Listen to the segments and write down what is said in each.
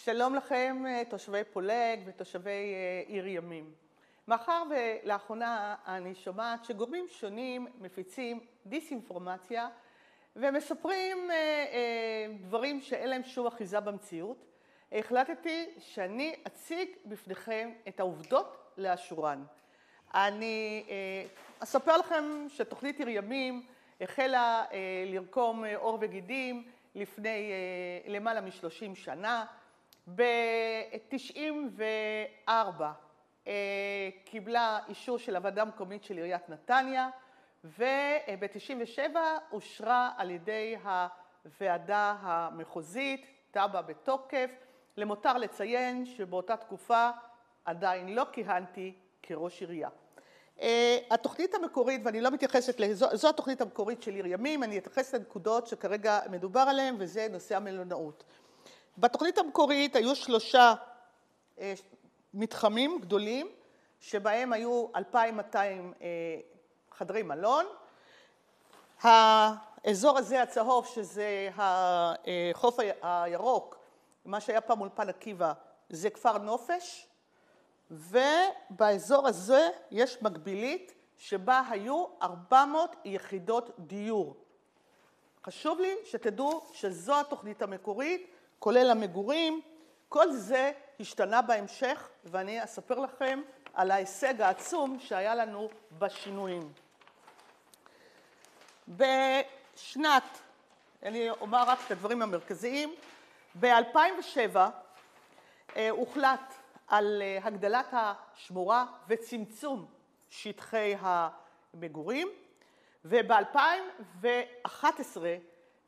שלום לכם, תושבי פולג ותושבי עיר ימים. מאחר ולאחרונה אני שומעת שגורמים שונים מפיצים דיסאינפורמציה ומספרים דברים שאין להם שום אחיזה במציאות, החלטתי שאני אציג בפניכם את העובדות לאשורן. אני אספר לכם שתוכנית עיר ימים החלה לרקום עור וגידים לפני למעלה מ-30 שנה. ב-94 קיבלה אישור של הוועדה המקומית של עיריית נתניה, וב-97 אושרה על ידי הוועדה המחוזית, תב"ע בתוקף. למותר לציין שבאותה תקופה עדיין לא כיהנתי כראש עירייה. התוכנית המקורית, ואני לא מתייחסת זו התוכנית המקורית של עיר ימים, אני אתייחס לנקודות שכרגע מדובר עליהן, וזה נושא המלונאות. בתוכנית המקורית היו 3 מתחמים גדולים, שבהם היו 2,200 חדרי מלון. האזור הזה הצהוב, שזה החוף הירוק, מה שהיה פעם אולפן עקיבא, זה כפר נופש, ובאזור הזה יש מקבילית שבה היו 400 יחידות דיור. חשוב לי שתדעו שזו התוכנית המקורית, כולל המגורים. כל זה השתנה בהמשך, ואני אספר לכם על ההישג העצום שהיה לנו בשינויים. אני אומר רק את הדברים המרכזיים, ב-2007 הוחלט על הגדלת השמורה וצמצום שטחי המגורים, וב-2011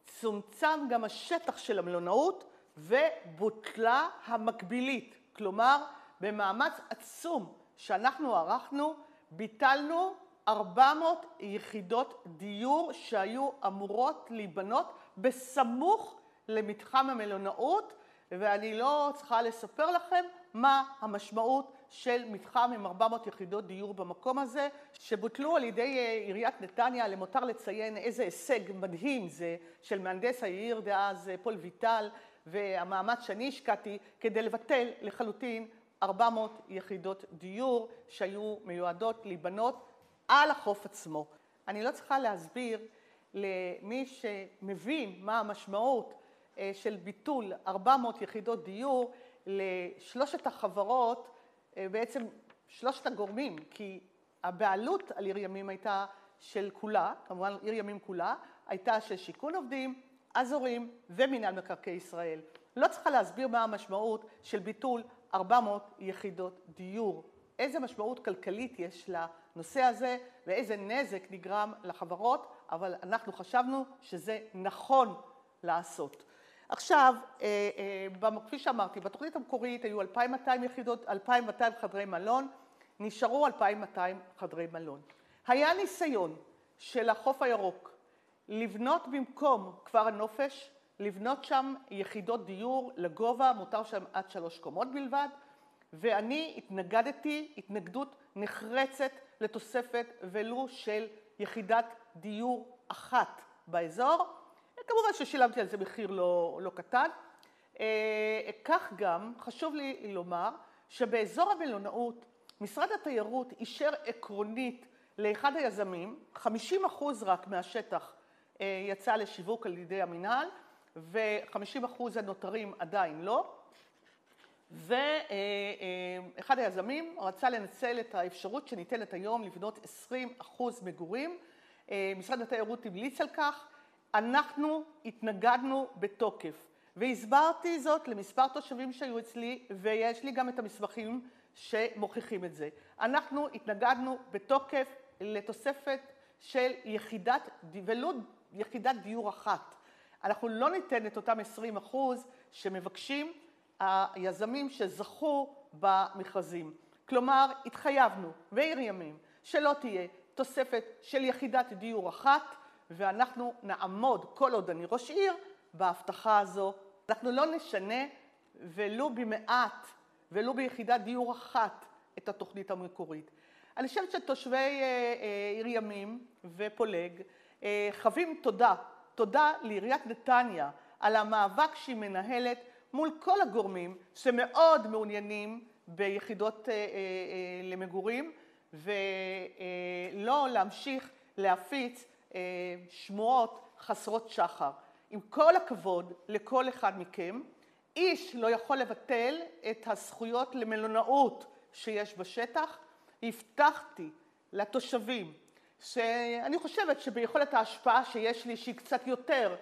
צומצם גם השטח של המלונאות ובוטלה המקבילית. כלומר, במאמץ עצום שאנחנו ערכנו, ביטלנו 400 יחידות דיור שהיו אמורות להיבנות בסמוך למתחם המלונאות, ואני לא צריכה לספר לכם מה המשמעות של מתחם עם 400 יחידות דיור במקום הזה, שבוטלו על ידי עיריית נתניה. למותר לציין איזה הישג מדהים זה של מהנדס העיר דאז פול ויטל, והמאמץ שאני השקעתי כדי לבטל לחלוטין 400 יחידות דיור שהיו מיועדות להיבנות על החוף עצמו. אני לא צריכה להסביר למי שמבין מה המשמעות של ביטול 400 יחידות דיור לשלושת החברות, בעצם 3 הגורמים, כי הבעלות על עיר ימים הייתה של כולה, כמובן עיר ימים כולה, הייתה של שיכון עובדים, אזורים ומינהל מקרקעי ישראל. לא צריכה להסביר מה המשמעות של ביטול 400 יחידות דיור. איזה משמעות כלכלית יש לנושא הזה ואיזה נזק נגרם לחברות, אבל אנחנו חשבנו שזה נכון לעשות. עכשיו, כפי שאמרתי, בתוכנית המקורית היו 2,200 חדרי מלון, נשארו 2,200 חדרי מלון. היה ניסיון של החוף הירוק לבנות במקום כפר הנופש, לבנות שם יחידות דיור לגובה, מותר שם עד 3 קומות בלבד, ואני התנגדתי התנגדות נחרצת לתוספת ולו של יחידת דיור אחת באזור. כמובן ששילמתי על זה מחיר לא קטן. כך גם חשוב לי לומר שבאזור המלונאות משרד התיירות אישר עקרונית לאחד היזמים, 50% רק מהשטח יצא לשיווק על ידי המינהל, ו50% הנותרים עדיין לא. ואחד היזמים רצה לנצל את האפשרות שניתנת היום לבנות 20% מגורים. משרד התיירות המליץ על כך. אנחנו התנגדנו בתוקף, והסברתי זאת למספר תושבים שהיו אצלי, ויש לי גם את המסמכים שמוכיחים את זה. אנחנו התנגדנו בתוקף לתוספת של ולו יחידת דיור אחת. אנחנו לא ניתן את אותם 20% שמבקשים היזמים שזכו במכרזים. כלומר, התחייבנו בעיר ימים שלא תהיה תוספת של יחידת דיור אחת, ואנחנו נעמוד כל עוד אני ראש עיר בהבטחה הזו. אנחנו לא נשנה ולו במעט ולו ביחידת דיור אחת את התוכנית המקורית. אני חושבת שתושבי עיר ימים ופולג חווים תודה לעיריית נתניה על המאבק שהיא מנהלת מול כל הגורמים שמאוד מעוניינים ביחידות למגורים, ולא להמשיך להפיץ שמועות חסרות שחר. עם כל הכבוד לכל אחד מכם, איש לא יכול לבטל את הזכויות למלונאות שיש בשטח. הבטחתי לתושבים שאני חושבת שביכולת ההשפעה שיש לי, שהיא קצת יותר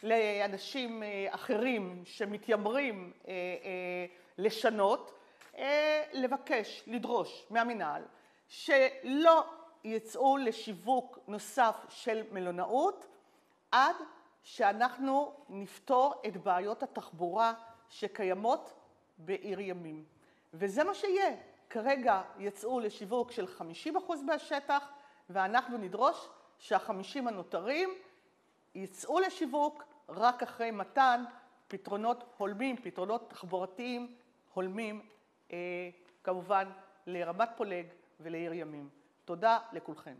לאנשים אחרים שמתיימרים לשנות, לבקש, לדרוש מהמינהל שלא יצאו לשיווק נוסף של מלונאות עד שאנחנו נפתור את בעיות התחבורה שקיימות בעיר ימים. וזה מה שיהיה. כרגע יצאו לשיווק של 50% מהשטח, ואנחנו נדרוש שה50 הנותרים יצאו לשיווק רק אחרי מתן פתרונות הולמים, פתרונות תחבורתיים הולמים, כמובן לרמת פולג ולעיר ימים. תודה לכולכם.